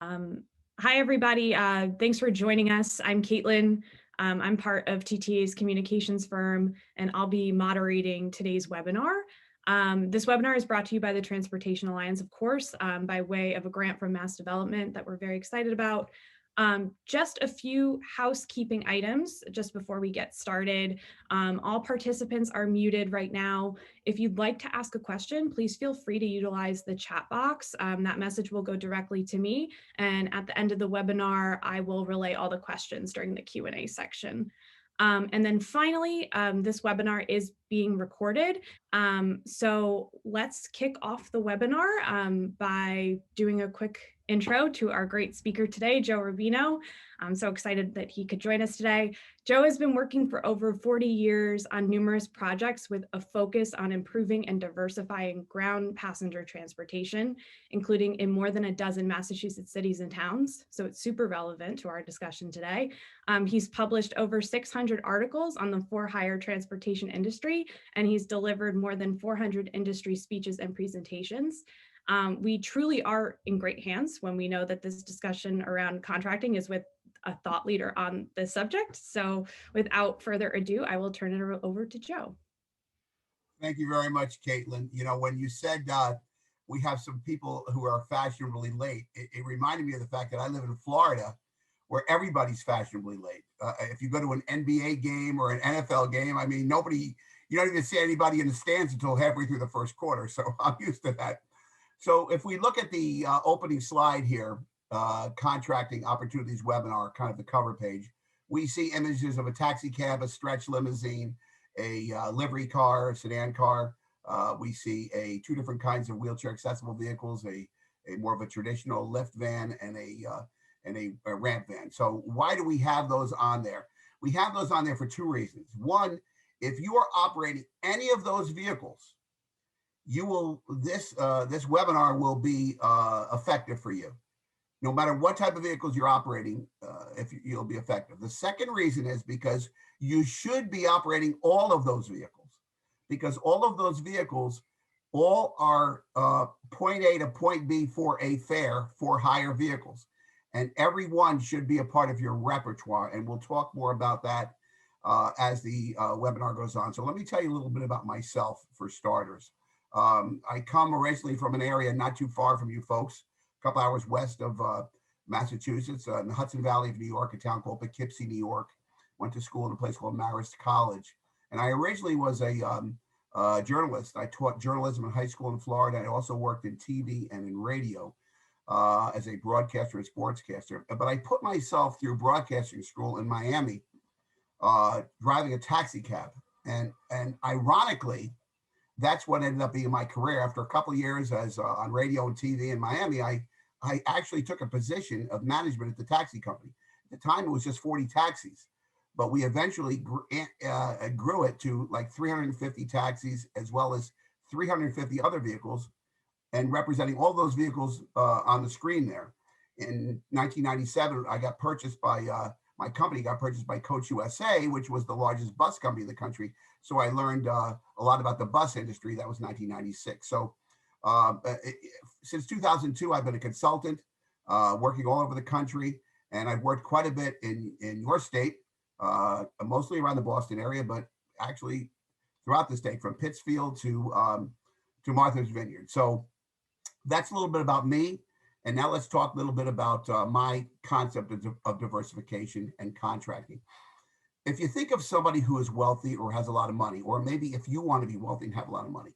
Um, Hi, everybody. Thanks for joining us. I'm Caitlin. I'm part of TTA's communications firm, and I'll be moderating today's webinar. This webinar is brought to you by the Transportation Alliance, of course, by way of a grant from Mass Development that we're very excited about. Just a few housekeeping items just before we get started. All participants are muted right now. If you'd like to ask a question, please feel free to utilize the chat box. That message will go directly to me. And at the end of the webinar, I will relay all the questions during the Q&A section. And then finally, this webinar is being recorded. So let's kick off the webinar by doing a quick intro to our great speaker today, Joe Rubino. I'm so excited that he could join us today. Joe has been working for over 40 years on numerous projects with a focus on improving and diversifying ground passenger transportation, including in more than a dozen Massachusetts cities and towns. So it's super relevant to our discussion today. He's published over 600 articles on the for-hire transportation industry, and he's delivered more than 400 industry speeches and presentations. We truly are in great hands when we know that this discussion around contracting is with a thought leader on this subject. So without further ado, I will turn it over to Joe. Thank you very much, Caitlin. You know, when you said we have some people who are fashionably late, it reminded me of the fact that I live in Florida, where everybody's fashionably late. If you go to an NBA game or an NFL game, I mean, you don't even see anybody in the stands until halfway through the first quarter. So I'm used to that. So if we look at the opening slide here, contracting opportunities webinar, kind of the cover page, we see images of a taxi cab, a stretch limousine, a livery car, a sedan car. We see two different kinds of wheelchair accessible vehicles, a more of a traditional lift van and a ramp van. So why do we have those on there? We have those on there for two reasons. One, if you are operating any of those vehicles, this webinar will be effective for you. No matter what type of vehicles you're operating, you'll be effective. The second reason is because you should be operating all of those vehicles, because all of those vehicles all are point A to point B for a fare for hire vehicles. And every one should be a part of your repertoire. And we'll talk more about that as the webinar goes on. So let me tell you a little bit about myself for starters. I come originally from an area not too far from you folks, a couple hours west of Massachusetts, in the Hudson Valley of New York, a town called Poughkeepsie, New York. Went to school in a place called Marist College. And I originally was a journalist. I taught journalism in high school in Florida. I also worked in TV and in radio as a broadcaster and sportscaster. But I put myself through broadcasting school in Miami, driving a taxi cab. And ironically, that's what ended up being my career. After a couple of years as on radio and TV in Miami, I actually took a position of management at the taxi company. At the time, it was just 40 taxis, but we eventually grew it to like 350 taxis, as well as 350 other vehicles, and representing all those vehicles on the screen there. In 1997, I got purchased by my company got purchased by Coach USA, which was the largest bus company in the country. So I learned a lot about the bus industry. That was 1996. So since 2002, I've been a consultant, working all over the country, and I've worked quite a bit in your state, mostly around the Boston area, but actually throughout the state, from Pittsfield to Martha's Vineyard. So that's a little bit about me. And now let's talk a little bit about my concept of diversification and contracting. If you think of somebody who is wealthy or has a lot of money, or maybe if you want to be wealthy and have a lot of money,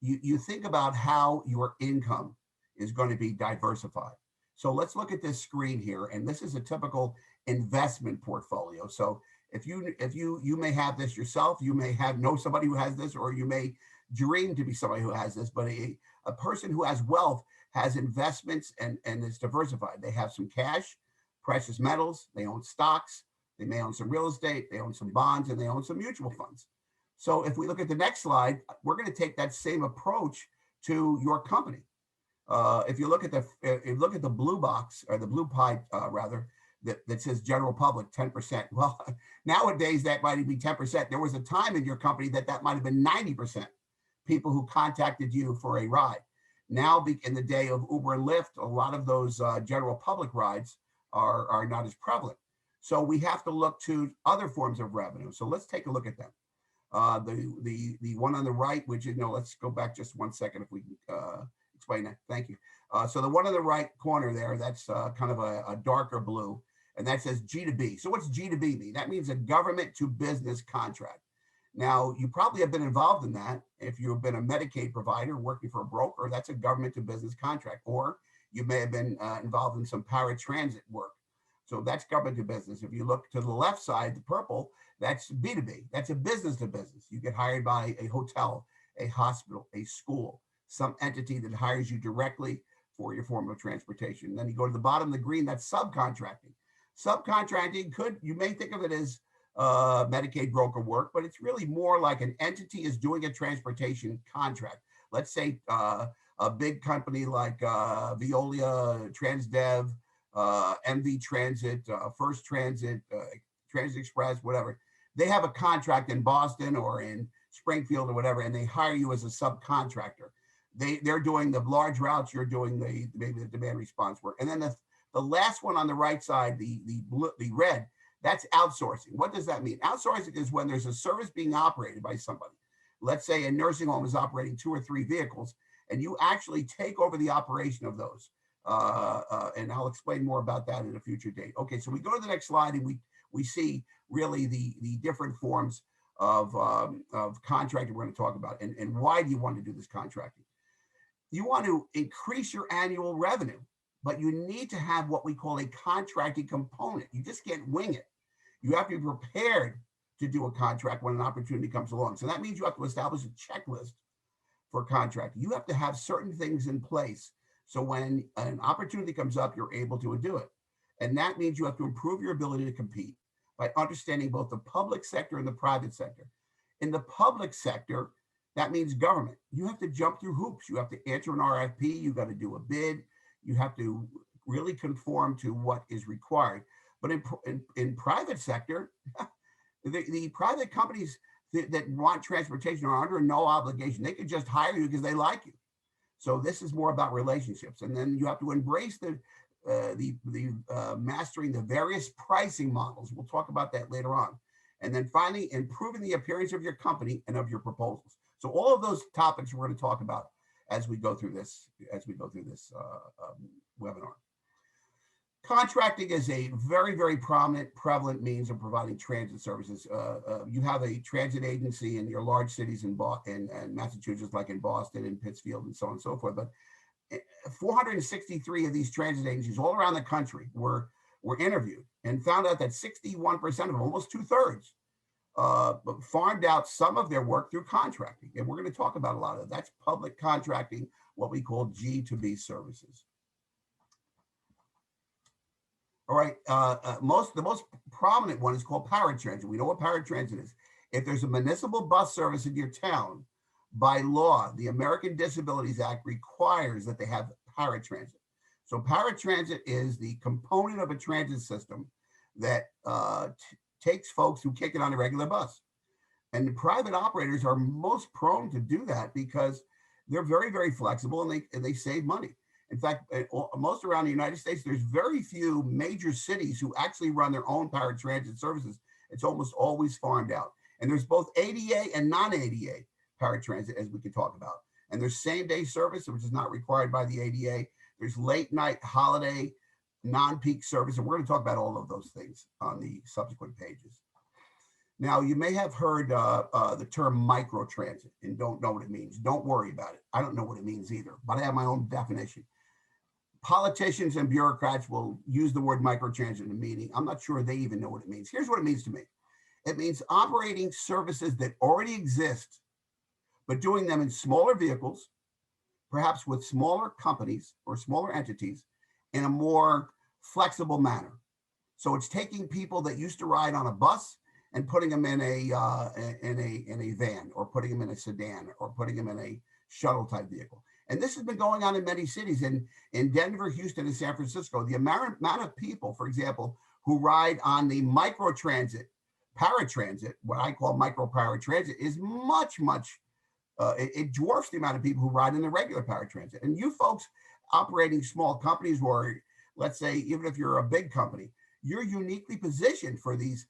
you think about how your income is going to be diversified. So let's look at this screen here. And this is a typical investment portfolio. So if you may have this yourself, you may know somebody who has this, or you may dream to be somebody who has this, but a person who has wealth has investments and is diversified. They have some cash, precious metals, they own stocks, they may own some real estate, they own some bonds, and they own some mutual funds. So if we look at the next slide, we're going to take that same approach to your company. If you look at the blue box, or the blue pie rather, that says general public 10%. Well, nowadays that might be 10%. There was a time in your company that might have been 90% people who contacted you for a ride. Now, in the day of Uber and Lyft, a lot of those general public rides are not as prevalent. So we have to look to other forms of revenue. So let's take a look at them. The one on the right, which is, no, let's go back just 1 second if we can explain that. Thank you. So the one on the right corner there, that's kind of a darker blue, and that says G2B. So what's G2B mean? That means a government to business contract. Now, you probably have been involved in that. If you've been a Medicaid provider working for a broker, that's a government to business contract. Or you may have been involved in some paratransit work. So that's government to business. If you look to the left side, the purple, that's B2B. That's a business to business. You get hired by a hotel, a hospital, a school, some entity that hires you directly for your form of transportation. Then you go to the bottom, the green, that's subcontracting. Subcontracting you may think of it as Medicaid broker work, but it's really more like an entity is doing a transportation contract. Let's say a big company like Veolia, Transdev, MV Transit, First Transit, Transit Express, whatever. They have a contract in Boston or in Springfield or whatever, and they hire you as a subcontractor. They're doing the large routes, you're doing maybe the demand response work. And then the last one on the right side, the red, that's outsourcing. What does that mean? Outsourcing is when there's a service being operated by somebody. Let's say a nursing home is operating 2 or 3 vehicles, and you actually take over the operation of those. And I'll explain more about that in a future date. Okay, so we go to the next slide, and we see really the different forms of contracting we're going to talk about, and why do you want to do this contracting? You want to increase your annual revenue, but you need to have what we call a contracting component. You just can't wing it. You have to be prepared to do a contract when an opportunity comes along. So that means you have to establish a checklist for contracting. You have to have certain things in place so when an opportunity comes up, you're able to do it. And that means you have to improve your ability to compete by understanding both the public sector and the private sector. In the public sector, that means government. You have to jump through hoops. You have to answer an RFP. You got to do a bid. You have to really conform to what is required. But in private sector, the private companies that want transportation are under no obligation. They could just hire you because they like you. So this is more about relationships. And then you have to embrace mastering the various pricing models. We'll talk about that later on. And then finally, improving the appearance of your company and of your proposals. So all of those topics we're going to talk about as we go through this webinar. Contracting is a very, very prevalent means of providing transit services. You have a transit agency in your large cities in Massachusetts, like in Boston and Pittsfield and so on and so forth. But 463 of these transit agencies all around the country were interviewed and found out that 61% of them, almost 2/3, farmed out some of their work through contracting. And we're going to talk about a lot of that. That's public contracting, what we call G2B services. All right, the most prominent one is called Paratransit. We know what Paratransit is. If there's a municipal bus service in your town, by law, the American Disabilities Act requires that they have Paratransit. So Paratransit is the component of a transit system that takes folks who can't get on a regular bus. And the private operators are most prone to do that because they're very, very flexible and they save money. In fact, most around the United States, there's very few major cities who actually run their own paratransit services. It's almost always farmed out. And there's both ADA and non-ADA paratransit, as we could talk about. And there's same-day service, which is not required by the ADA. There's late-night, holiday, non-peak service. And we're going to talk about all of those things on the subsequent pages. Now, you may have heard the term MicroTransit and don't know what it means. Don't worry about it. I don't know what it means either, but I have my own definition. Politicians and bureaucrats will use the word microtransit in a meeting. I'm not sure they even know what it means. Here's what it means to me. It means operating services that already exist, but doing them in smaller vehicles, perhaps with smaller companies or smaller entities in a more flexible manner. So it's taking people that used to ride on a bus and putting them in a van, or putting them in a sedan, or putting them in a shuttle type vehicle. And this has been going on in many cities. In Denver, Houston, and San Francisco, the amount of people, for example, who ride on the microtransit, paratransit, what I call micro paratransit, is much, much it dwarfs the amount of people who ride in the regular paratransit. And you folks operating small companies, or let's say, even if you're a big company, you're uniquely positioned for these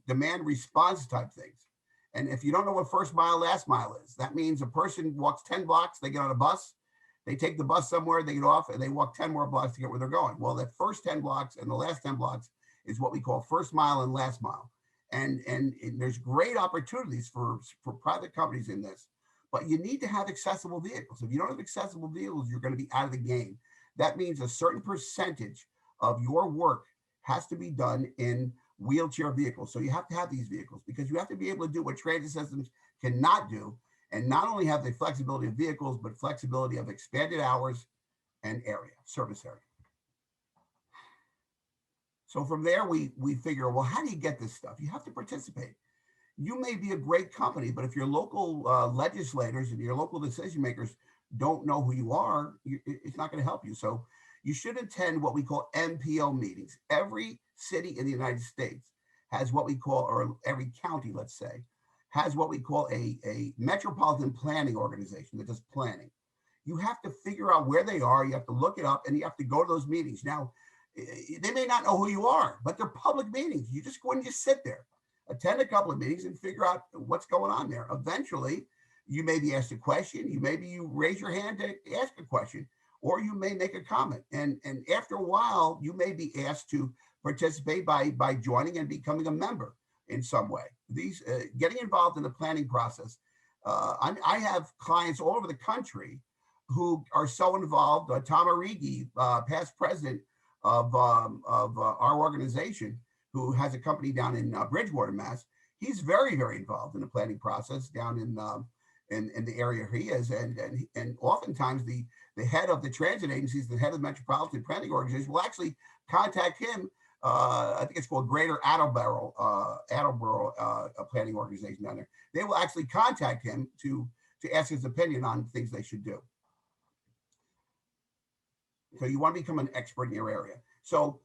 demand response type things. And if you don't know what first mile, last mile is, that means a person walks 10 blocks, they get on a bus, they take the bus somewhere, they get off, and they walk 10 more blocks to get where they're going. Well, that first 10 blocks and the last 10 blocks is what we call first mile and last mile. And there's great opportunities for private companies in this, but you need to have accessible vehicles. If you don't have accessible vehicles, you're going to be out of the game. That means a certain percentage of your work has to be done in wheelchair vehicles. So you have to have these vehicles because you have to be able to do what transit systems cannot do, and not only have the flexibility of vehicles, but flexibility of expanded hours and area, service area. So from there, we figure, well, how do you get this stuff? You have to participate. You may be a great company, but if your local legislators and your local decision makers don't know who you are, it's not going to help you. So you should attend what we call MPO meetings. Every city in the United States has what we call, or every county, let's say, has what we call a metropolitan planning organization that does planning. You have to figure out where they are, you have to look it up, and you have to go to those meetings. Now, they may not know who you are, but they're public meetings. You just go and just sit there, attend a couple of meetings and figure out what's going on there. Eventually, you may be asked a question, you raise your hand to ask a question, or you may make a comment. And after a while, you may be asked to participate by joining and becoming a member in some way. These getting involved in the planning process. I have clients all over the country who are so involved. Tom Arrighi, past president of our organization, who has a company down in Bridgewater, Mass. He's very, very involved in the planning process down in the area he is, and oftentimes the head of the transit agencies, the head of the Metropolitan Planning Organization, will actually contact him. I think it's called Greater Attleboro Planning Organization down there. They will actually contact him to ask his opinion on things they should do. So you want to become an expert in your area. So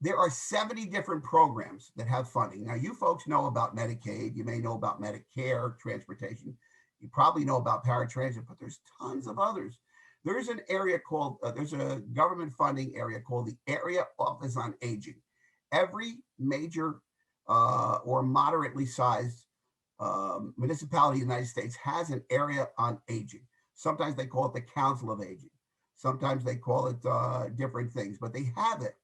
there are 70 different programs that have funding. Now, you folks know about Medicaid. You may know about Medicare transportation. You probably know about Paratransit, but there's tons of others. There's an area called, there's a government funding area called the Area Office on Aging. Every major or moderately sized municipality in the United States has an area on aging. Sometimes they call it the Council of Aging. Sometimes they call it different things, but they have it.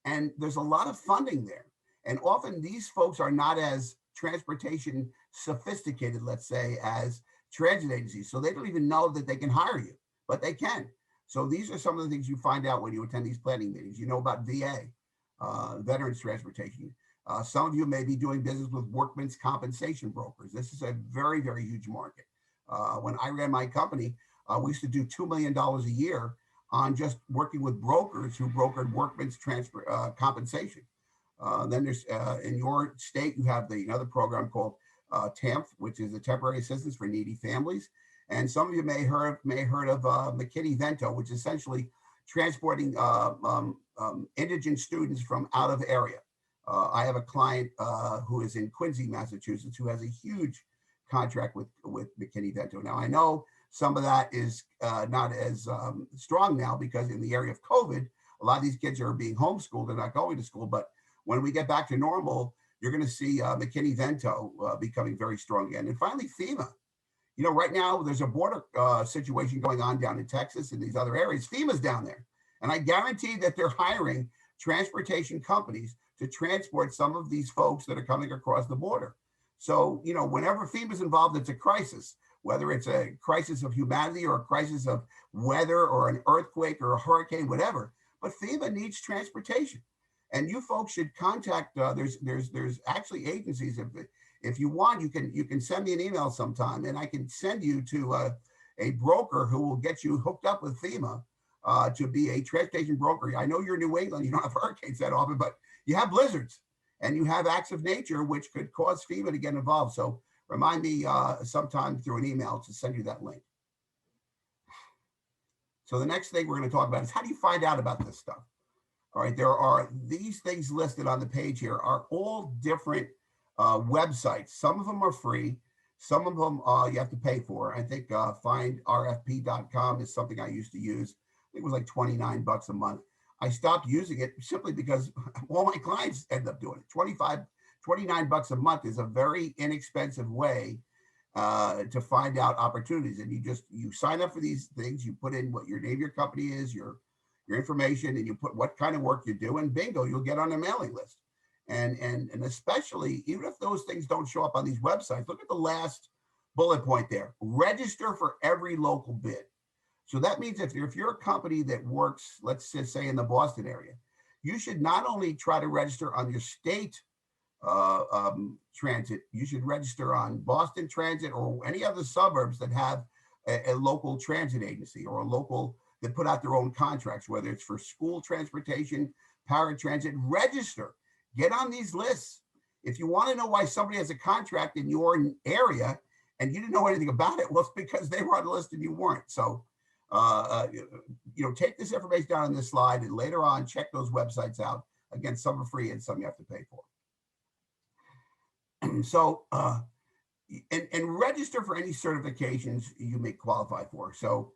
And there's a lot of funding there. And often these folks are not as transportation sophisticated, let's say, as transit agencies. So they don't even know that they can hire you, but they can. So these are some of the things you find out when you attend these planning meetings. You know about VA, Veterans Transportation. Some of you may be doing business with workmen's compensation brokers. This is a very, very huge market. When I ran my company, we used to do $2 million a year on just working with brokers who brokered workmen's compensation. Then there's, in your state, you have another program called TAMF, which is a temporary assistance for needy families. And some of you may heard of McKinney-Vento, which is essentially transporting indigent students from out of area. I have a client who is in Quincy, Massachusetts, who has a huge contract with McKinney-Vento. Now, I know some of that is not as strong now because in the area of COVID, a lot of these kids are being homeschooled. They're not going to school. But when we get back to normal, you're going to see McKinney-Vento becoming very strong again. And finally, FEMA. You know, right now there's a border situation going on down in Texas and these other areas. FEMA's down there. And I guarantee that they're hiring transportation companies to transport some of these folks that are coming across the border. So, you know, whenever FEMA's involved, it's a crisis, whether it's a crisis of humanity or a crisis of weather or an earthquake or a hurricane, whatever. But FEMA needs transportation. And you folks should contact, there's actually agencies. If you want, you can send me an email sometime and I can send you to a broker who will get you hooked up with FEMA to be a transportation broker. I know you're in New England, you don't have hurricanes that often, but you have blizzards and you have acts of nature which could cause FEMA to get involved. So remind me sometime through an email to send you that link. So the next thing we're going to talk about is how do you find out about this stuff? All right, there are these things listed on the page here are all different websites. Some of them are free. Some of them you have to pay for. I think findrfp.com is something I used to use. I think it was like 29 bucks a month. I stopped using it simply because all my clients end up doing it. 29 bucks a month is a very inexpensive way to find out opportunities. And you sign up for these things, you put in what your name, your company is, your information, and you put what kind of work you do, and bingo, you'll get on a mailing list. And especially, even if those things don't show up on these websites, look at the last bullet point there. Register for every local bid. So that means if you're a company that works, let's just say in the Boston area, you should not only try to register on your state transit, you should register on Boston Transit or any other suburbs that have a local transit agency or a local that put out their own contracts, whether it's for school transportation, paratransit. Register, get on these lists. If you want to know why somebody has a contract in your area and you didn't know anything about it, well, it's because they were on the list and you weren't. So, take this information down on this slide, and later on, check those websites out. Again, some are free and some you have to pay for. So, and register for any certifications you may qualify for. So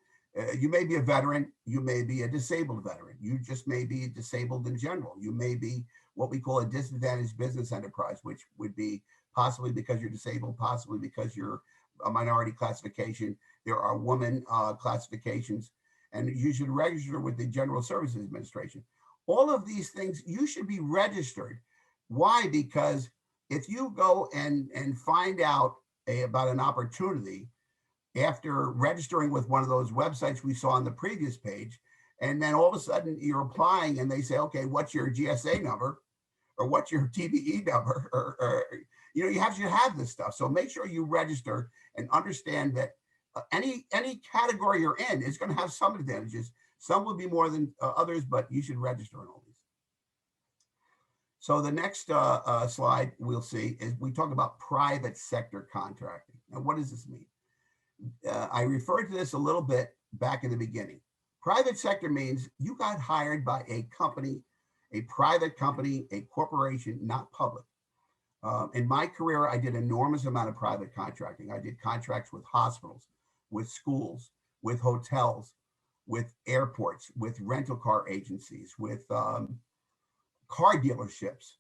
you may be a veteran, you may be a disabled veteran, you just may be disabled in general. You may be what we call a disadvantaged business enterprise, which would be possibly because you're disabled, possibly because you're a minority classification. There are women classifications, and you should register with the General Services Administration. All of these things, you should be registered. Why? Because if you go and find out about an opportunity after registering with one of those websites we saw on the previous page, and then all of a sudden you're applying and they say, okay, what's your GSA number or what's your TBE number, or you have to have this stuff. So make sure you register and understand that any category you're in is going to have some advantages. Some will be more than others, but you should register in all these. So the next slide we'll see is we talk about private sector contracting. Now, what does this mean? I referred to this a little bit back in the beginning. Private sector means you got hired by a company, a private company, a corporation, not public. In my career, I did an enormous amount of private contracting. I did contracts with hospitals, with schools, with hotels, with airports, with rental car agencies, with car dealerships,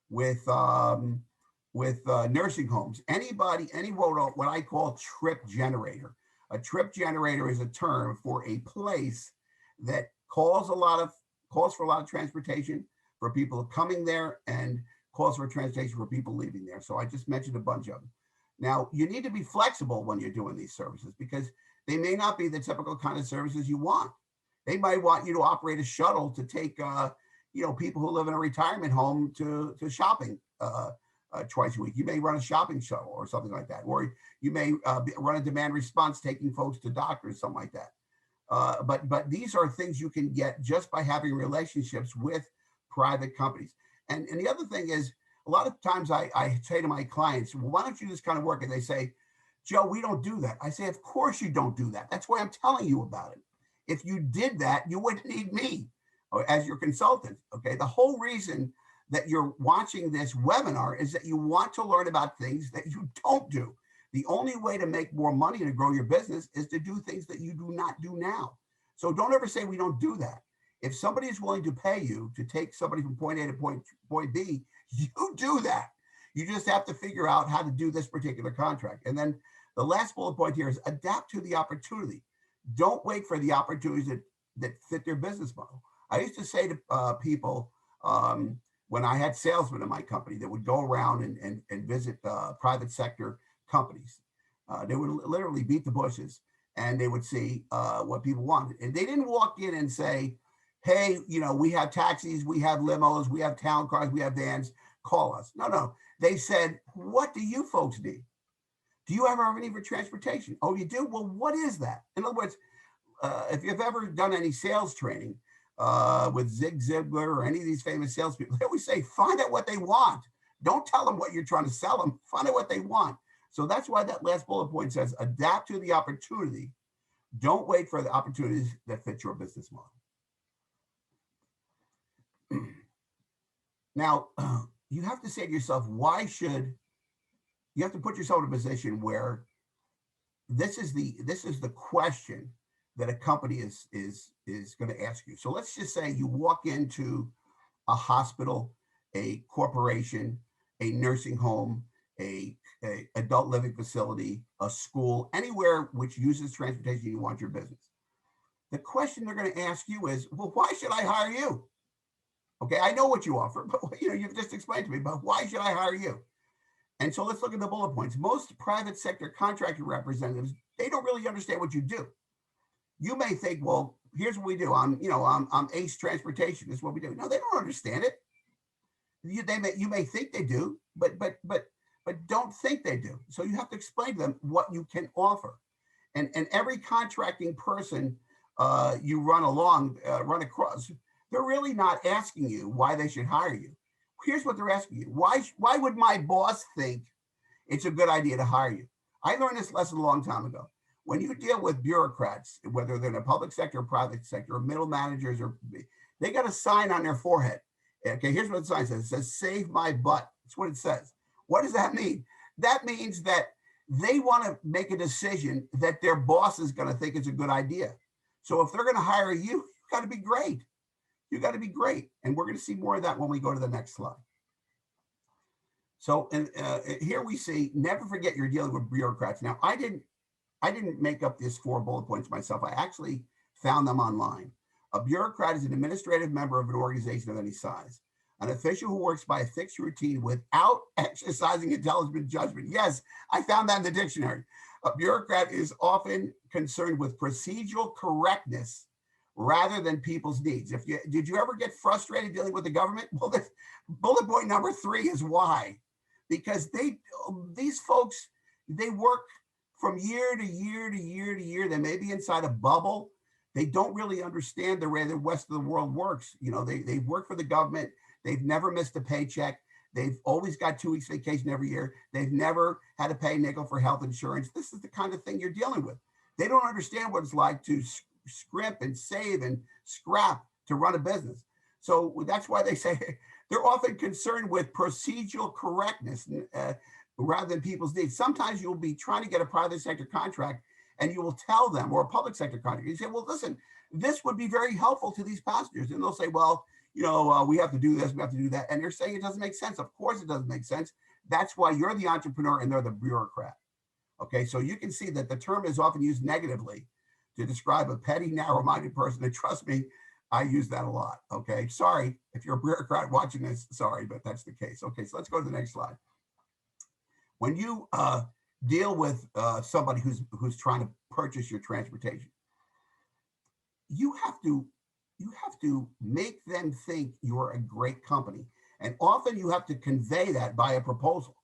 with nursing homes. Any what I call trip generator. A trip generator is a term for a place that calls for a lot of transportation for people coming there and calls for transportation for people leaving there. So I just mentioned a bunch of them. Now, you need to be flexible when you're doing these services because they may not be the typical kind of services you want. They might want you to operate a shuttle to take people who live in a retirement home to shopping twice a week. You may run a shopping shuttle or something like that, or you may run a demand response taking folks to doctors, something like that. But these are things you can get just by having relationships with private companies. And the other thing is, a lot of times I say to my clients, well, why don't you do this kind of work? And they say, Joe, we don't do that. I say, of course you don't do that. That's why I'm telling you about it. If you did that, you wouldn't need me as your consultant. Okay. The whole reason that you're watching this webinar is that you want to learn about things that you don't do. The only way to make more money to grow your business is to do things that you do not do now. So don't ever say we don't do that. If somebody is willing to pay you to take somebody from point A to point B, you do that. You just have to figure out how to do this particular contract. And then the last bullet point here is adapt to the opportunity. Don't wait for the opportunities that fit their business model. I used to say to people when I had salesmen in my company that would go around and visit private sector companies. They would literally beat the bushes and they would see what people wanted. And they didn't walk in and say, hey, we have taxis, we have limos, we have town cars, we have vans, call us. No. They said, what do you folks need? Do you ever have any for transportation? Oh, you do? Well, what is that? In other words, if you've ever done any sales training with Zig Ziglar or any of these famous salespeople, they always say, find out what they want. Don't tell them what you're trying to sell them. Find out what they want. So that's why that last bullet point says, adapt to the opportunity. Don't wait for the opportunities that fit your business model. Now, you have to say to yourself, why should you have to put yourself in a position where this is the question that a company is going to ask you. So let's just say you walk into a hospital, a corporation, a nursing home, a adult living facility, a school, anywhere which uses transportation, you want your business. The question they're going to ask you is, well, why should I hire you? Okay, I know what you offer, but you've just explained to me, but why should I hire you? And so let's look at the bullet points. Most private sector contractor representatives, they don't really understand what you do. You may think, well, here's what we do. I'm Ace Transportation. This is what we do. No, they don't understand it. You may think they do, but don't think they do. So you have to explain to them what you can offer. And every contracting person you run across, they're really not asking you why they should hire you. Here's what they're asking you. Why would my boss think it's a good idea to hire you? I learned this lesson a long time ago. When you deal with bureaucrats, whether they're in the public sector or private sector or middle managers, they got a sign on their forehead. Okay, here's what the sign says. It says, "Save my butt." That's what it says. What does that mean? That means that they want to make a decision that their boss is going to think it's a good idea. So if they're going to hire you, you got to be great. You got to be great. And we're going to see more of that when we go to the next slide. So here we see, never forget you're dealing with bureaucrats. Now, I didn't make up these 4 bullet points myself. I actually found them online. A bureaucrat is an administrative member of an organization of any size, an official who works by a fixed routine without exercising intelligent judgment. Yes, I found that in the dictionary. A bureaucrat is often concerned with procedural correctness rather than people's needs. Did you ever get frustrated dealing with the government? Well, bullet point number 3 is why. Because these folks, they work from year to year to year to year. They may be inside a bubble. They don't really understand the way the rest of the world works. They work for the government. They've never missed a paycheck. They've always got 2 weeks vacation every year. They've never had to pay a nickel for health insurance. This is the kind of thing you're dealing with. They don't understand what it's like to scrimp and save and scrap to run a business. So that's why they say they're often concerned with procedural correctness rather than people's needs. Sometimes you'll be trying to get a private sector contract and you will tell them, or a public sector contract, you say, well, listen, this would be very helpful to these passengers. And they'll say, well, we have to do this, we have to do that. And they're saying it doesn't make sense. Of course it doesn't make sense. That's why you're the entrepreneur and they're the bureaucrat. Okay, so you can see that the term is often used negatively to describe a petty, narrow-minded person. And trust me, I use that a lot. Okay, sorry if you're a bureaucrat watching this, sorry, but that's the case. Okay, so let's go to the next slide. When you deal with somebody who's trying to purchase your transportation, you have to make them think you're a great company. And often you have to convey that by a proposal.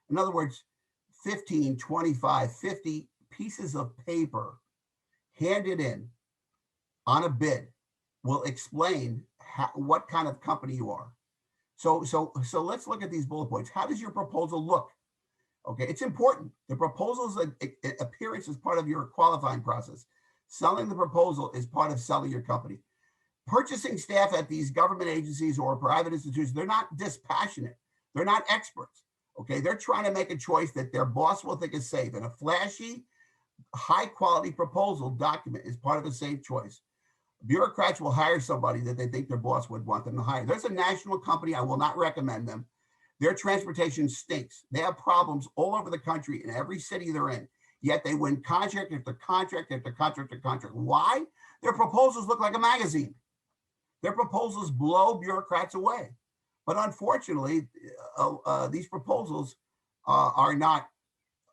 In other words, 15, 25, 50 pieces of paper handed in on a bid will explain what kind of company you are. So let's look at these bullet points. How does your proposal look? Okay, it's important. The proposal's appearance is part of your qualifying process. Selling the proposal is part of selling your company. Purchasing staff at these government agencies or private institutions, they're not dispassionate. They're not experts. Okay, they're trying to make a choice that their boss will think is safe. And a flashy, high-quality proposal document is part of a safe choice. Bureaucrats will hire somebody that they think their boss would want them to hire. There's a national company, I will not recommend them. Their transportation stinks. They have problems all over the country in every city they're in, yet they win contract after contract after contract after contract. Why? Their proposals look like a magazine. Their proposals blow bureaucrats away. But unfortunately, these proposals are not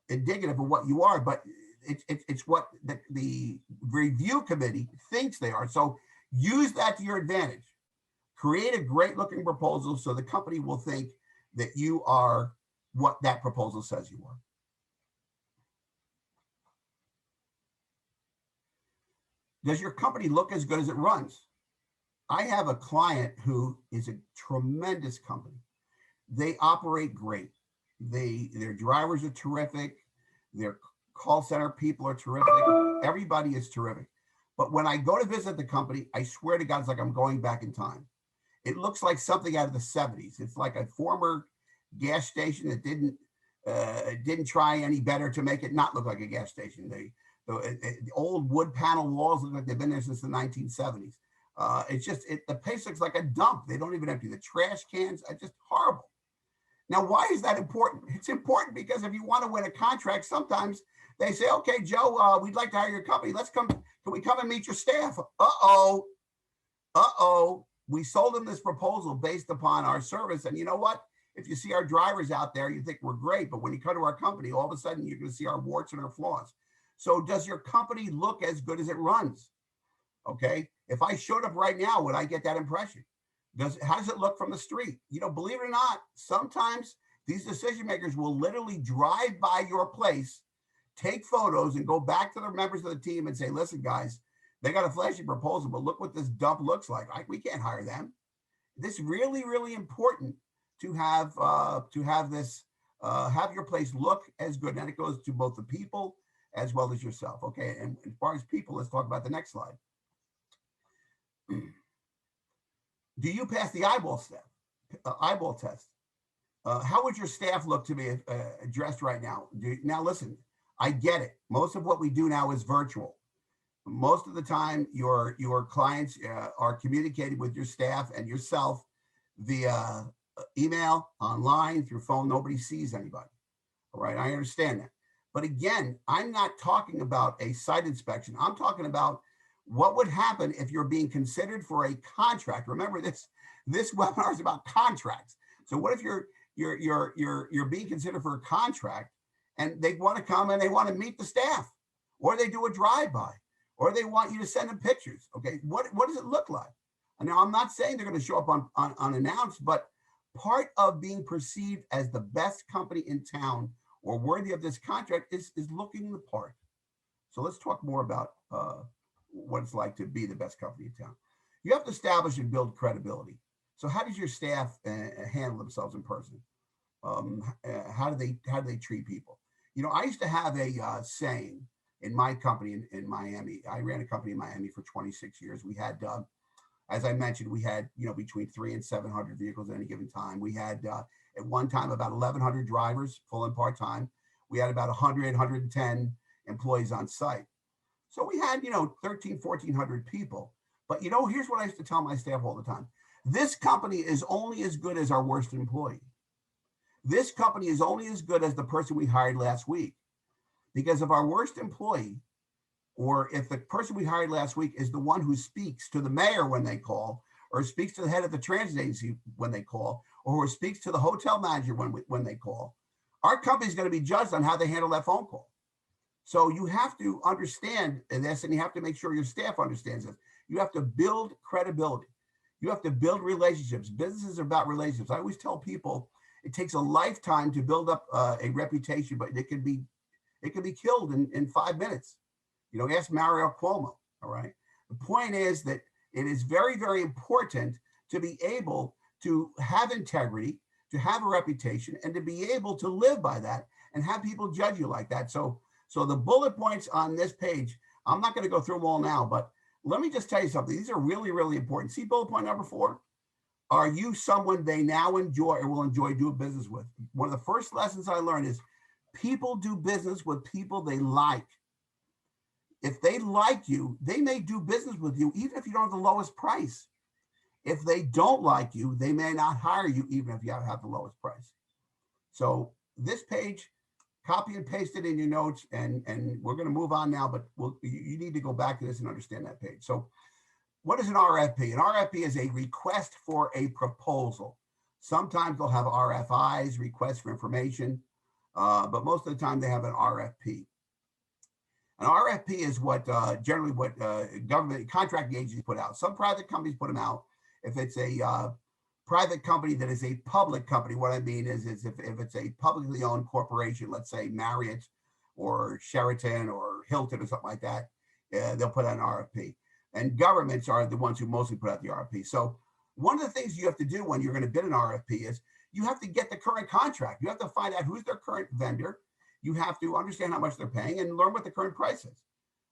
indicative of what you are, but it's what the review committee thinks they are. So use that to your advantage. Create a great looking proposal so the company will think that you are what that proposal says you are. Does your company look as good as it runs? I have a client who is a tremendous company. They operate great. Their drivers are terrific. Their call center people are terrific. Everybody is terrific. But when I go to visit the company, I swear to God, it's like I'm going back in time. It looks like something out of the 70s. It's like a former gas station that didn't didn't try any better to make it not look like a gas station. The old wood panel walls look like they've been there since the 1970s. The place looks like a dump. They don't even empty the trash cans. It's just horrible. Now, why is that important? It's important because if you want to win a contract, sometimes they say, okay, Joe, we'd like to hire your company. Can we come and meet your staff? We sold them this proposal based upon our service. And you know what? If you see our drivers out there, you think we're great. But when you come to our company, all of a sudden you're going to see our warts and our flaws. So does your company look as good as it runs? Okay. If I showed up right now, would I get that impression? How does it look from the street? Believe it or not, sometimes these decision makers will literally drive by your place, take photos, and go back to the members of the team and say, listen, guys, they got a flashy proposal, but look what this dump looks like. We can't hire them. This is really, really important to have your place look as good. And it goes to both the people as well as yourself. Okay. And as far as people, let's talk about the next slide. Do you pass the eyeball test? How would your staff look to be addressed right now? Now, listen, I get it. Most of what we do now is virtual. Most of the time, your clients are communicating with your staff and yourself via email, online, through phone. Nobody sees anybody. All right, I understand that. But again, I'm not talking about a site inspection. I'm talking about what would happen if you're being considered for a contract. Remember, this webinar is about contracts. So what if you're being considered for a contract and they want to come and they want to meet the staff, or they do a drive-by, or they want you to send them pictures? Okay, what does it look like? And now, I'm not saying they're going to show up unannounced, but part of being perceived as the best company in town or worthy of this contract is looking the part. So let's talk more about what it's like to be the best company in town. You have to establish and build credibility. So how does your staff handle themselves in person? How do they treat people? I used to have a saying in my company in Miami. I ran a company in Miami for 26 years. We had, as I mentioned, we had between 300 and 700 vehicles at any given time. We had at one time about 1,100 drivers, full and part time. We had about 100, 110 employees on site. So we had, 1,300, 1,400 people. But, here's what I used to tell my staff all the time. This company is only as good as our worst employee. This company is only as good as the person we hired last week. Because if our worst employee, or if the person we hired last week is the one who speaks to the mayor when they call, or speaks to the head of the transit agency when they call, or who speaks to the hotel manager when they call, our company is going to be judged on how they handle that phone call. So you have to understand this, and you have to make sure your staff understands this. You have to build credibility. You have to build relationships. Businesses are about relationships. I always tell people it takes a lifetime to build up a reputation, but it can be killed in 5 minutes. Ask Mario Cuomo. All right. The point is that it is very, very important to be able to have integrity, to have a reputation, and to be able to live by that and have people judge you like that. So the bullet points on this page, I'm not going to go through them all now, but let me just tell you something. These are really, really important. See bullet point number 4? Are you someone they now enjoy or will enjoy doing business with? One of the first lessons I learned is people do business with people they like. If they like you, they may do business with you even if you don't have the lowest price. If they don't like you, they may not hire you even if you have the lowest price. So this page, copy and paste it in your notes, and we're going to move on now, but you need to go back to this and understand that page. So what is an RFP? An RFP is a request for a proposal. Sometimes they'll have RFIs, requests for information, but most of the time they have an RFP. An RFP is generally what government contracting agencies put out. Some private companies put them out. If it's a private company that is a public company, what I mean is if it's a publicly owned corporation, let's say Marriott or Sheraton or Hilton or something like that, they'll put out an RFP. And governments are the ones who mostly put out the RFP. So one of the things you have to do when you're going to bid an RFP is you have to get the current contract. You have to find out who's their current vendor. You have to understand how much they're paying and learn what the current price is.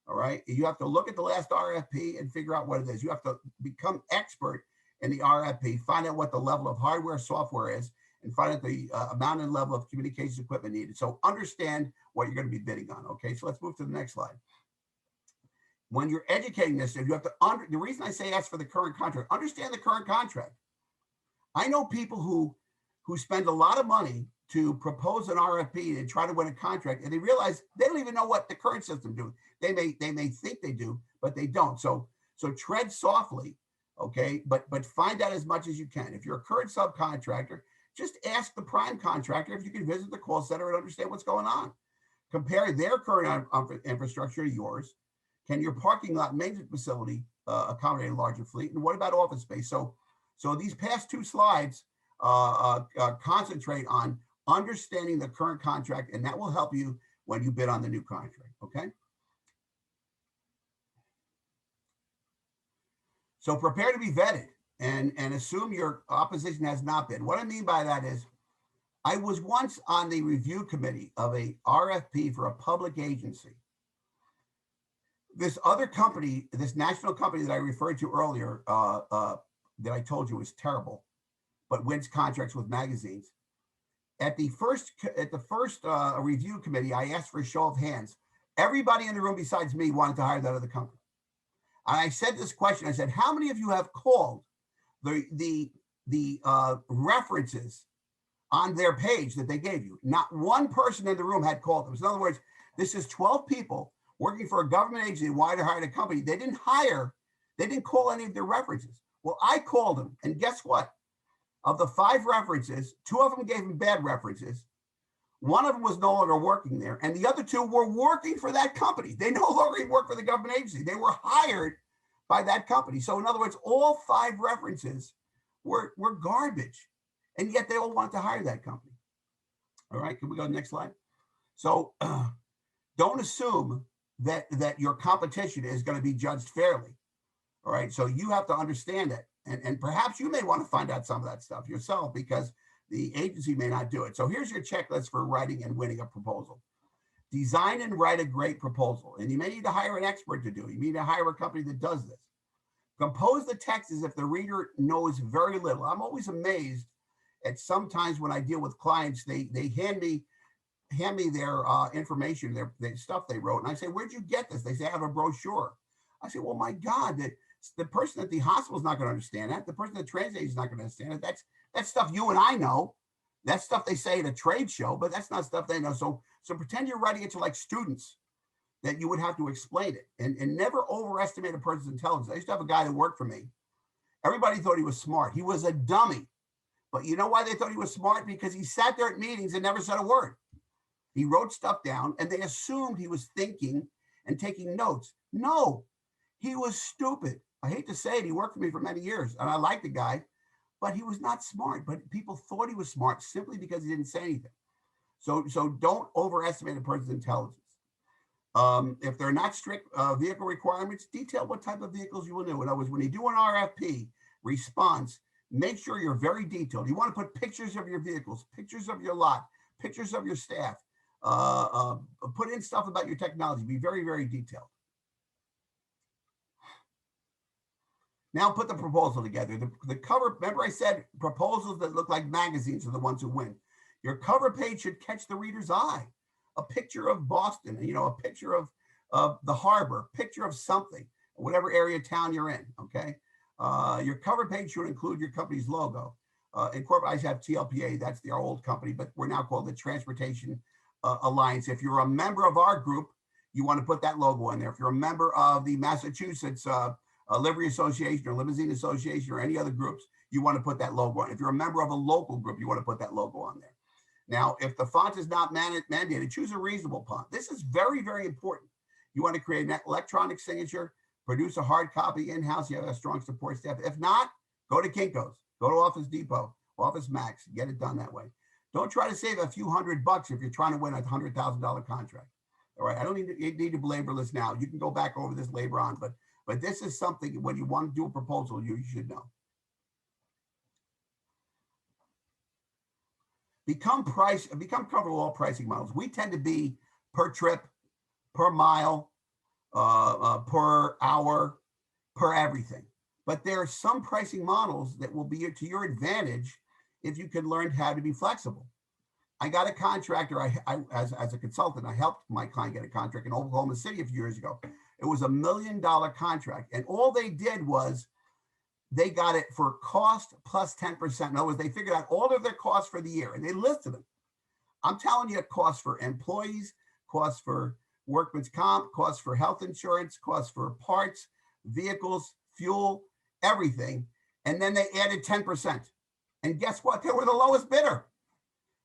All right. You have to look at the last RFP and figure out what it is. You have to become expert in the RFP, find out what the level of hardware, software is, and find out the amount and level of communications equipment needed. So understand what you're going to be bidding on. Okay, so let's move to the next slide. When you're educating this, you have to the reason I say ask for the current contract, understand the current contract. I know people who spend a lot of money to propose an RFP and try to win a contract, and they realize they don't even know what the current system do. They may think they do, but they don't. So tread softly, okay? But find out as much as you can. If you're a current subcontractor, just ask the prime contractor if you can visit the call center and understand what's going on. Compare their current infrastructure to yours. Can your parking lot maintenance facility accommodate a larger fleet? And what about office space? So these past two slides concentrate on understanding the current contract, and that will help you when you bid on the new contract, okay? So prepare to be vetted and assume your opposition has not been. What I mean by that is, I was once on the review committee of a RFP for a public agency. This other company, this national company that I referred to earlier, that I told you was terrible, but wins contracts with magazines. At the first review committee, I asked for a show of hands. Everybody in the room besides me wanted to hire that other company. And I said this question, I said, how many of you have called the references on their page that they gave you? Not one person in the room had called them. So in other words, this is 12 people working for a government agency, wanted to hire a company. They didn't call any of their references. Well, I called them, and guess what? Of the 5 references, 2 of them gave them bad references. 1 of them was no longer working there, and the other 2 were working for that company. They no longer even work for the government agency. They were hired by that company. So in other words, all 5 references were garbage, and yet they all wanted to hire that company. All right, can we go to the next slide? So don't assume that your competition is going to be judged fairly. All right, so you have to understand it. And perhaps you may want to find out some of that stuff yourself because the agency may not do it. So here's your checklist for writing and winning a proposal. Design and write a great proposal. And you may need to hire an expert to do it. You need to hire a company that does this. Compose the text as if the reader knows very little. I'm always amazed at sometimes when I deal with clients, they hand me their information, their stuff they wrote. And I say, where'd you get this? They say, I have a brochure. I say, well, my God, the person at the hospital is not going to understand that. The person at the transit is not going to understand it. That's stuff you and I know. That's stuff they say at a trade show, but that's not stuff they know. So pretend you're writing it to like students that you would have to explain it, and never overestimate a person's intelligence. I used to have a guy that worked for me. Everybody thought he was smart. He was a dummy. But you know why they thought he was smart? Because he sat there at meetings and never said a word. He wrote stuff down, and they assumed he was thinking and taking notes. No, he was stupid. I hate to say it. He worked for me for many years, and I liked the guy, but he was not smart. But people thought he was smart simply because he didn't say anything. So don't overestimate a person's intelligence. If they're not strict vehicle requirements, detail what type of vehicles you will do. In other words, when you do an RFP response, make sure you're very detailed. You want to put pictures of your vehicles, pictures of your lot, pictures of your staff. Put in stuff about your technology. Be very, very detailed. Now put the proposal together. The cover, remember I said proposals that look like magazines are the ones who win. Your cover page should catch the reader's eye. A picture of Boston, a picture of the harbor, picture of something, whatever area of town you're in, okay? Your cover page should include your company's logo. In corporate, I have TLPA, that's our old company, but we're now called the Transportation Alliance. If you're a member of our group, you want to put that logo in there. If you're a member of the Massachusetts Livery Association or Limousine Association or any other groups, you want to put that logo on. If you're a member of a local group, you want to put that logo on there. Now, if the font is not mandated, choose a reasonable font. This is very, very important. You want to create an electronic signature, produce a hard copy in-house. You have a strong support staff. If not, go to Kinko's, go to Office Depot, Office Max, get it done that way. Don't try to save a few $100 if you're trying to win a $100,000 contract. All right, I don't need to belabor this now. You can go back over this later on, but this is something when you want to do a proposal, you should know. Become comfortable with all pricing models. We tend to be per trip, per mile, per hour, per everything. But there are some pricing models that will be to your advantage if you can learn how to be flexible. I got a contractor, as a consultant, I helped my client get a contract in Oklahoma City a few years ago. It was $1 million contract. And all they did was they got it for cost plus 10%. In other words, they figured out all of their costs for the year and they listed them. I'm telling you, costs for employees, costs for workman's comp, costs for health insurance, costs for parts, vehicles, fuel, everything. And then they added 10%. And guess what? They were the lowest bidder.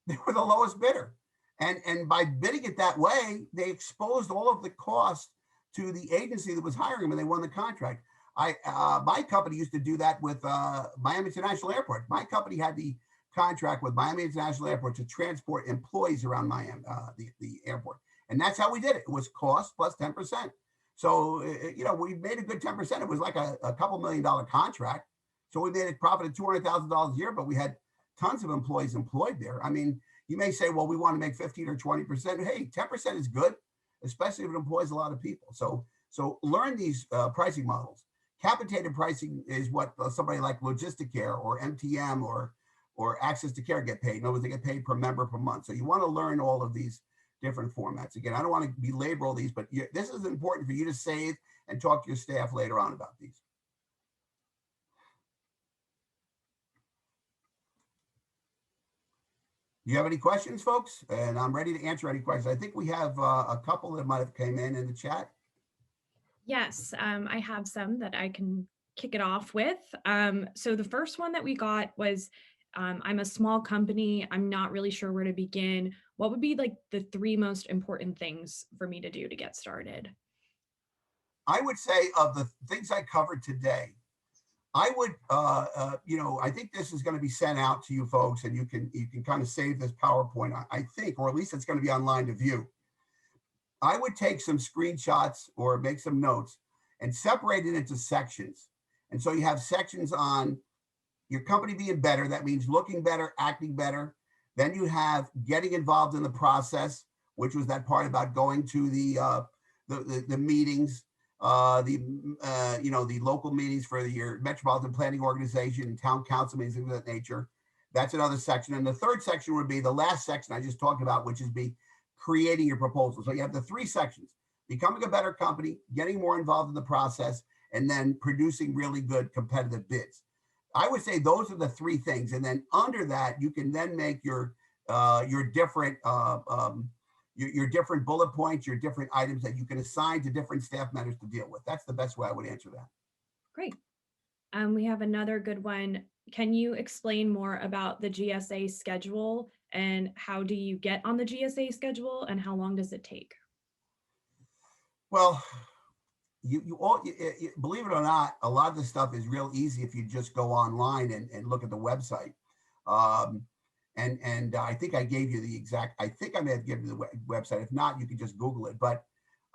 They were the lowest bidder. And by bidding it that way, they exposed all of the costs to the agency that was hiring them, and they won the contract. My company used to do that with Miami International Airport. My company had the contract with Miami International Airport to transport employees around Miami, the airport. And that's how we did it. It was cost plus 10%. So, we made a good 10%. It was like a couple $1 million contract. So we made a profit of $200,000 a year, but we had tons of employees employed there. I mean, you may say, well, we want to make 15 or 20%. Hey, 10% is good, especially if it employs a lot of people. So learn these pricing models. Capitated pricing is what somebody like Logisticare or MTM or Access to Care get paid. In other words, they get paid per member per month. So you want to learn all of these different formats. Again, I don't want to belabor all these, but this is important for you to save and talk to your staff later on about these. Do you have any questions, folks? And I'm ready to answer any questions. I think we have a couple that might have came in the chat. Yes, I have some that I can kick it off with. So the first one that we got was, I'm a small company. I'm not really sure where to begin. What would be like the 3 most important things for me to do to get started? I would say of the things I covered today, I would, I think this is going to be sent out to you folks, and you can kind of save this PowerPoint, I think, or at least it's going to be online to view. I would take some screenshots or make some notes and separate it into sections. And so you have sections on your company being better. That means looking better, acting better. Then you have getting involved in the process, which was that part about going to the meetings, the local meetings for your metropolitan planning organization and town council meetings, things of that nature. That's another section. And the third section would be the last section I just talked about, which is creating your proposal. So you have the 3 sections: becoming a better company, getting more involved in the process, and then producing really good competitive bids. I would say those are the 3 things. And then under that, you can then make your different your different bullet points, your different items that you can assign to different staff members to deal with. That's the best way I would answer that. Great. We have another good one. Can you explain more about the GSA schedule, and how do you get on the GSA schedule, and how long does it take? Well, you believe it or not, a lot of this stuff is real easy if you just go online and look at the website. And I think I gave you I think I may have given you the website. If not, you can just Google it. But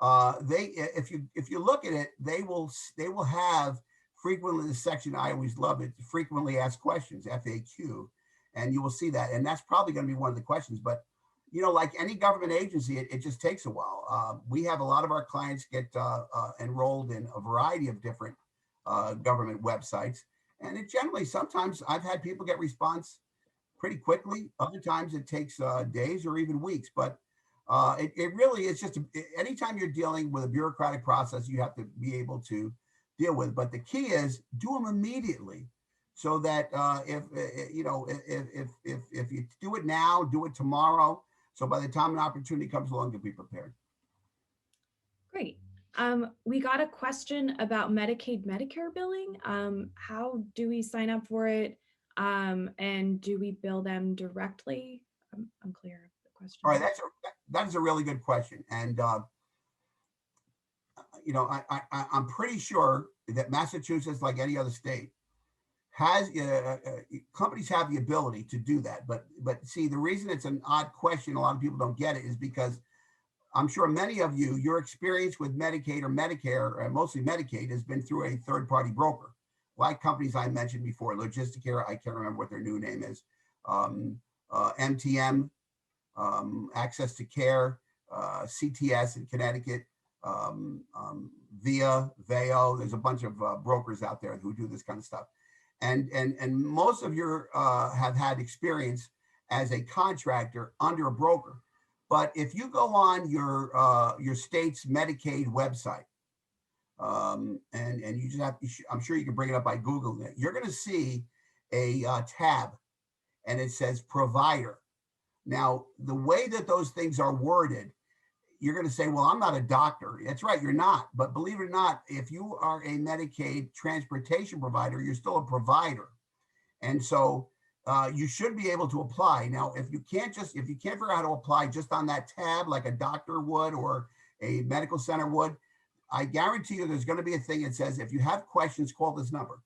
if you look at it, they will have frequently the section, I always love it, frequently asked questions, FAQ, and you will see that. And that's probably going to be one of the questions. But like any government agency, it just takes a while. We have a lot of our clients get enrolled in a variety of different government websites, and it generally, sometimes I've had people get response pretty quickly. Other times it takes days or even weeks. But it really is just anytime you're dealing with a bureaucratic process, you have to be able to deal with. But the key is do them immediately, so that if you do it now, do it tomorrow. So by the time an opportunity comes along, you'll be prepared. Great. We got a question about Medicaid, Medicare billing. How do we sign up for it? And do we bill them directly? I'm clear of the question. All right, that is a really good question. And I'm pretty sure that Massachusetts, like any other state, has companies have the ability to do that. But see, the reason it's an odd question, a lot of people don't get it, is because I'm sure many of you, your experience with Medicaid or Medicare, or mostly Medicaid, has been through a third-party broker, like companies I mentioned before, Logisticare, I can't remember what their new name is, MTM, Access to Care, CTS in Connecticut, VIA, VEO. There's a bunch of brokers out there who do this kind of stuff. and most of your have had experience as a contractor under a broker. But if you go on your state's Medicaid website, and you just have, I'm sure you can bring it up by Googling it, you're going to see a tab, and it says provider. Now, the way that those things are worded, you're going to say, well, I'm not a doctor. That's right, you're not. But believe it or not, if you are a Medicaid transportation provider, you're still a provider. And so you should be able to apply. Now, if you can't figure out how to apply just on that tab, like a doctor would or a medical center would, I guarantee you there's going to be a thing that says, if you have questions, call this number.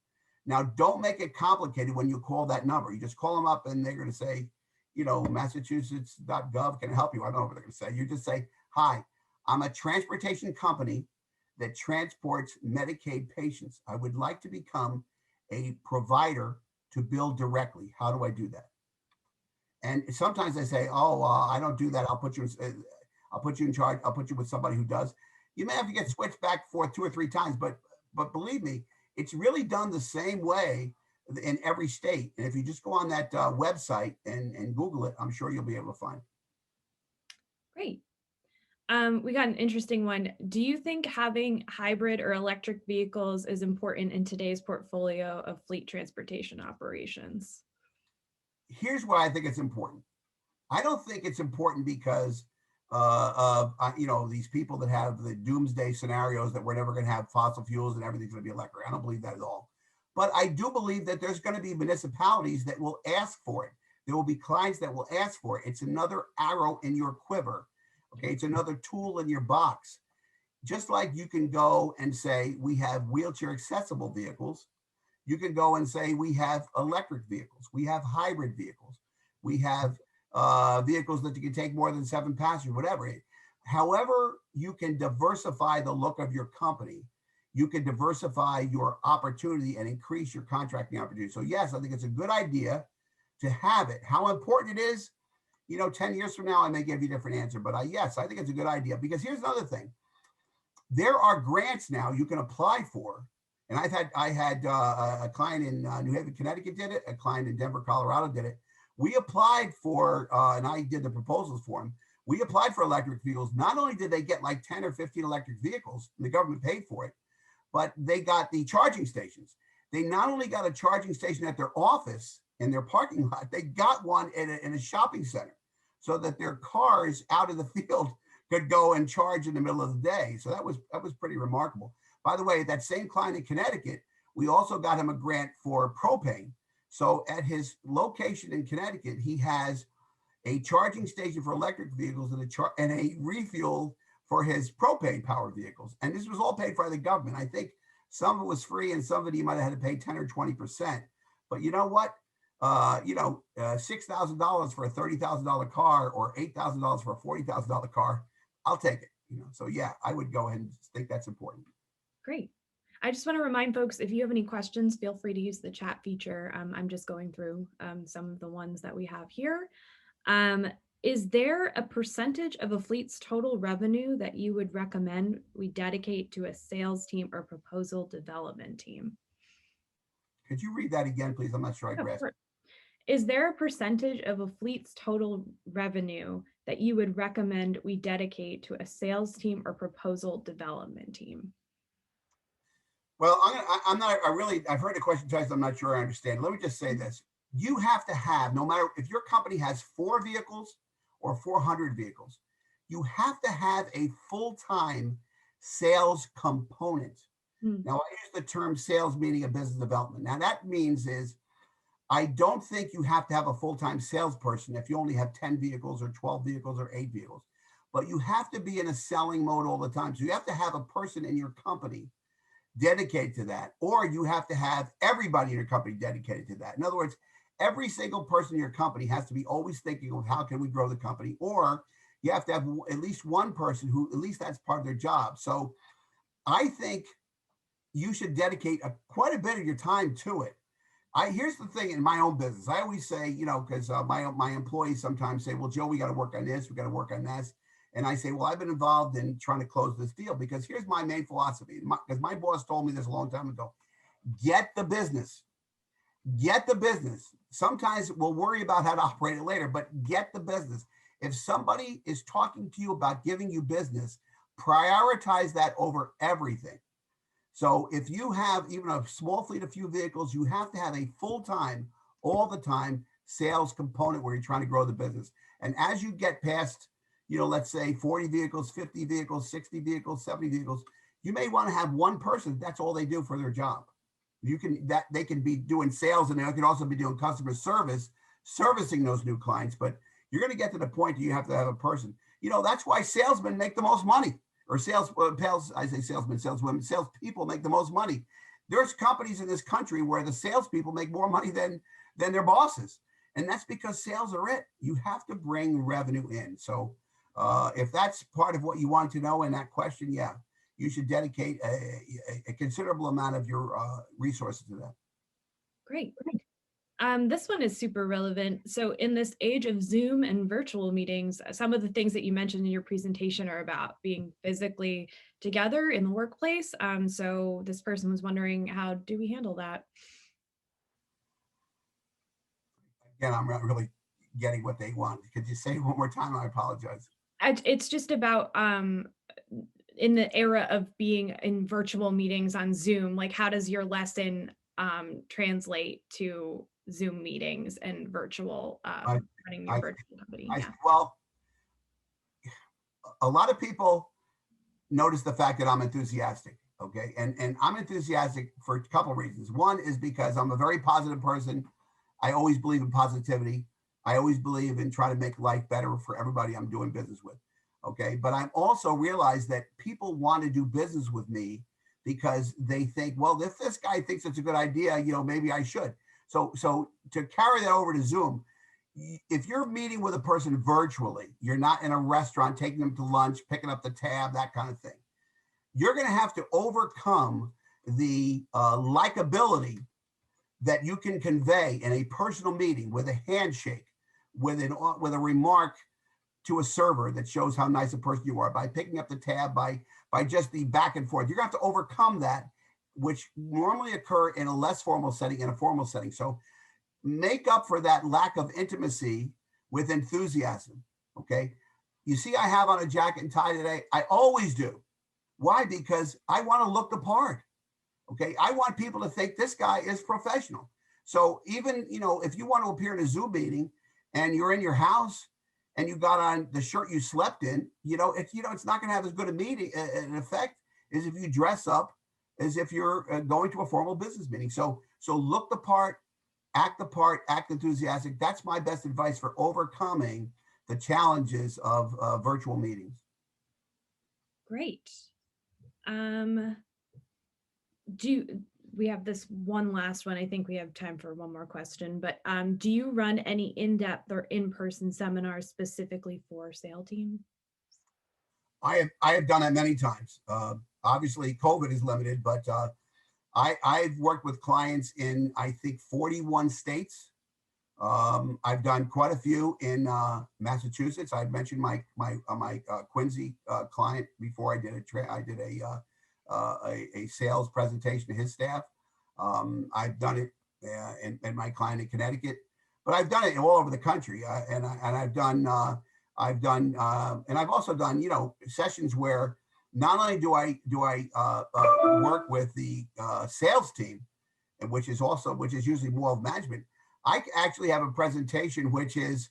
Now, don't make it complicated when you call that number. You just call them up and they're going to say, Massachusetts.gov can help you. I don't know what they're going to say. You just say, hi, I'm a transportation company that transports Medicaid patients. I would like to become a provider to bill directly. How do I do that? And sometimes they say, I don't do that. I'll put you in charge. I'll put you with somebody who does. You may have to get switched back for 2 or 3 times, but believe me, it's really done the same way in every state. And if you just go on that website and Google it, I'm sure you'll be able to find it. Great. We got an interesting one. Do you think having hybrid or electric vehicles is important in today's portfolio of fleet transportation operations? Here's why I think it's important. I don't think it's important because these people that have the doomsday scenarios that we're never going to have fossil fuels and everything's going to be electric. I don't believe that at all. But I do believe that there's going to be municipalities that will ask for it. There will be clients that will ask for it. It's another arrow in your quiver. Okay, it's another tool in your box. Just like you can go and say, we have wheelchair accessible vehicles. You can go and say, we have electric vehicles. We have hybrid vehicles. We have vehicles that you can take more than 7 passengers, whatever. However, you can diversify the look of your company. You can diversify your opportunity and increase your contracting opportunity. So yes, I think it's a good idea to have it. How important it is, 10 years from now, I may give you a different answer, but yes, I think it's a good idea, because here's another thing. There are grants now you can apply for. And I had a client in New Haven, Connecticut did it. A client in Denver, Colorado did it. We applied for, and I did the proposals for them. We applied for electric vehicles. Not only did they get like 10 or 15 electric vehicles, and the government paid for it, but they got the charging stations. They not only got a charging station at their office in their parking lot, they got one in a shopping center, so that their cars out of the field could go and charge in the middle of the day. So that was pretty remarkable. By the way, that same client in Connecticut, we also got him a grant for propane. So at his location in Connecticut, he has a charging station for electric vehicles and a refuel for his propane powered vehicles. And this was all paid by the government. I think some of it was free and some of it he might have had to pay 10 or 20%. But you know what? $6,000 for a $30,000 car or $8,000 for a $40,000 car, I'll take it. So yeah, I would go ahead and think that's important. Great. I just want to remind folks, if you have any questions, feel free to use the chat feature. I'm just going through some of the ones that we have here. Is there a percentage of a fleet's total revenue that you would recommend we dedicate to a sales team or proposal development team? Could you read that again, please? I'm not sure I grasped it. Is there a percentage of a fleet's total revenue that you would recommend we dedicate to a sales team or proposal development team? Well, I've heard the question twice. I'm not sure I understand. Let me just say this. You have to have, no matter if your company has 4 vehicles or 400 vehicles, you have to have a full-time sales component. Now, I use the term sales meaning a business development. Now, that means is, I don't think you have to have a full-time salesperson if you only have 10 vehicles or 12 vehicles or 8 vehicles, but you have to be in a selling mode all the time. So you have to have a person in your company dedicated to that, or you have to have everybody in your company dedicated to that. In other words, every single person in your company has to be always thinking of how can we grow the company, or you have to have at least one person who at least that's part of their job. So I think you should dedicate quite a bit of your time to it. Here's the thing in my own business. I always say, because my employees sometimes say, well, Joe, we got to work on this. We got to work on this. And I say, well, I've been involved in trying to close this deal because here's my main philosophy. Because my boss told me this a long time ago, get the business. Get the business. Sometimes we'll worry about how to operate it later, but get the business. If somebody is talking to you about giving you business, prioritize that over everything. So if you have even a small fleet of few vehicles, you have to have a full-time, all the time sales component where you're trying to grow the business. And as you get past, let's say 40 vehicles, 50 vehicles, 60 vehicles, 70 vehicles, you may want to have one person. That's all they do for their job. They can be doing sales, and they can also be doing customer service, servicing those new clients. But you're going to get to the point that you have to have a person. That's why salesmen make the most money, or saleswomen, salespeople make the most money. There's companies in this country where the salespeople make more money than their bosses. And that's because sales are it. You have to bring revenue in. So if that's part of what you want to know in that question, yeah, you should dedicate a considerable amount of your resources to that. Great. This one is super relevant. So in this age of Zoom and virtual meetings, some of the things that you mentioned in your presentation are about being physically together in the workplace. So this person was wondering, how do we handle that? Again, I'm not really getting what they want. Could you say it one more time? I apologize. It's just about in the era of being in virtual meetings on Zoom, like how does your lesson translate to Zoom meetings and virtual running your virtual company? Well, a lot of people notice the fact that I'm enthusiastic. Okay. And I'm enthusiastic for a couple of reasons. One is because I'm a very positive person. I always believe in positivity. I always believe in trying to make life better for everybody I'm doing business with. Okay. But I also realize that people want to do business with me because they think, well, if this guy thinks it's a good idea, maybe I should. So to carry that over to Zoom, if you're meeting with a person virtually, you're not in a restaurant, taking them to lunch, picking up the tab, that kind of thing. You're going to have to overcome the likability that you can convey in a personal meeting with a handshake, with a remark to a server that shows how nice a person you are, by picking up the tab, by just the back and forth. You're going to have to overcome that, which normally occur in a less formal setting, in a formal setting. So make up for that lack of intimacy with enthusiasm. Okay. You see, I have on a jacket and tie today. I always do. Why? Because I want to look the part. Okay. I want people to think this guy is professional. So even, if you want to appear in a Zoom meeting and you're in your house and you got on the shirt you slept in, it's not going to have as good an effect as if you dress up as if you're going to a formal business meeting. So look the part, act the part, act enthusiastic. That's my best advice for overcoming the challenges of virtual meetings. Great. We have this one last one. I think we have time for one more question, but do you run any in-depth or in-person seminars specifically for sales team? I have done that many times. Obviously, COVID is limited, but I've worked with clients in, I think, 41 states. I've done quite a few in Massachusetts. I mentioned my Quincy client before. I did a sales presentation to his staff. I've done it in my client in Connecticut, but I've done it all over the country. And I've also done sessions where not only do I work with the sales team, and which is usually more of management. I actually have a presentation which is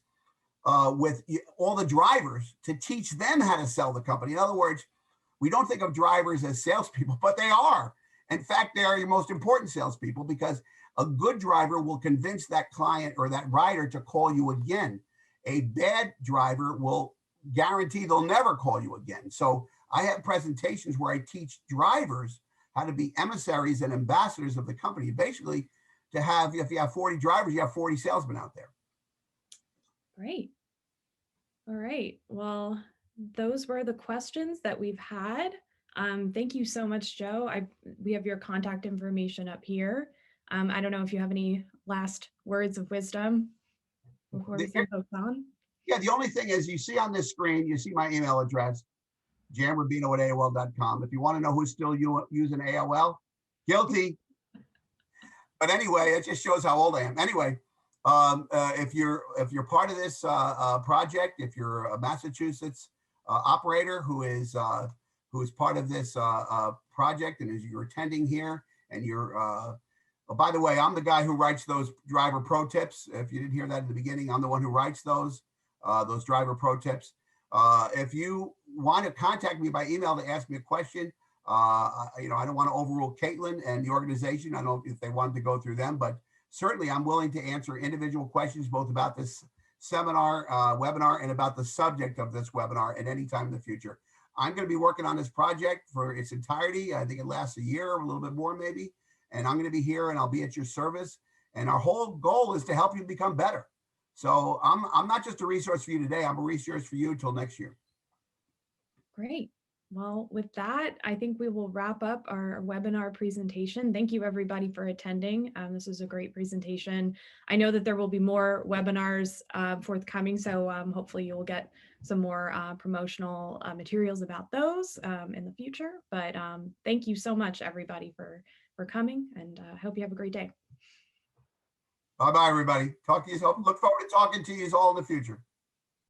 with all the drivers to teach them how to sell the company. In other words, we don't think of drivers as salespeople, but they are. In fact, they are your most important salespeople, because a good driver will convince that client or that rider to call you again. A bad driver will guarantee they'll never call you again. So I have presentations where I teach drivers how to be emissaries and ambassadors of the company. Basically, if you have 40 drivers, you have 40 salesmen out there. Great. All right. Well, those were the questions that we've had. Thank you so much, Joe. We have your contact information up here. I don't know if you have any last words of wisdom before we send folks on. Yeah, the only thing is, you see on this screen, you see my email address, jamrubino@aol.com. If you want to know who's still using AOL, guilty. But anyway, it just shows how old I am. Anyway, if you're part of this project, if you're a Massachusetts operator who is part of this project, and as you're attending here, and you're oh, by the way, I'm the guy who writes those driver pro tips. If you didn't hear that in the beginning, I'm the one who writes those driver pro tips. If you want to contact me by email to ask me a question, I don't want to overrule Caitlin and the organization. I don't know if they wanted to go through them, but certainly I'm willing to answer individual questions both about this seminar, webinar, and about the subject of this webinar at any time in the future. I'm going to be working on this project for its entirety. I think it lasts a year, a little bit more maybe. And I'm going to be here and I'll be at your service. And our whole goal is to help you become better. So I'm not just a resource for you today. I'm a resource for you until next year. Great. Well, with that, I think we will wrap up our webinar presentation. Thank you everybody for attending. This was a great presentation. I know that there will be more webinars forthcoming, so hopefully you'll get some more promotional materials about those in the future. But thank you so much everybody for coming, and I hope you have a great day. Bye-bye, everybody. Talk to you. Look forward to talking to you all in the future.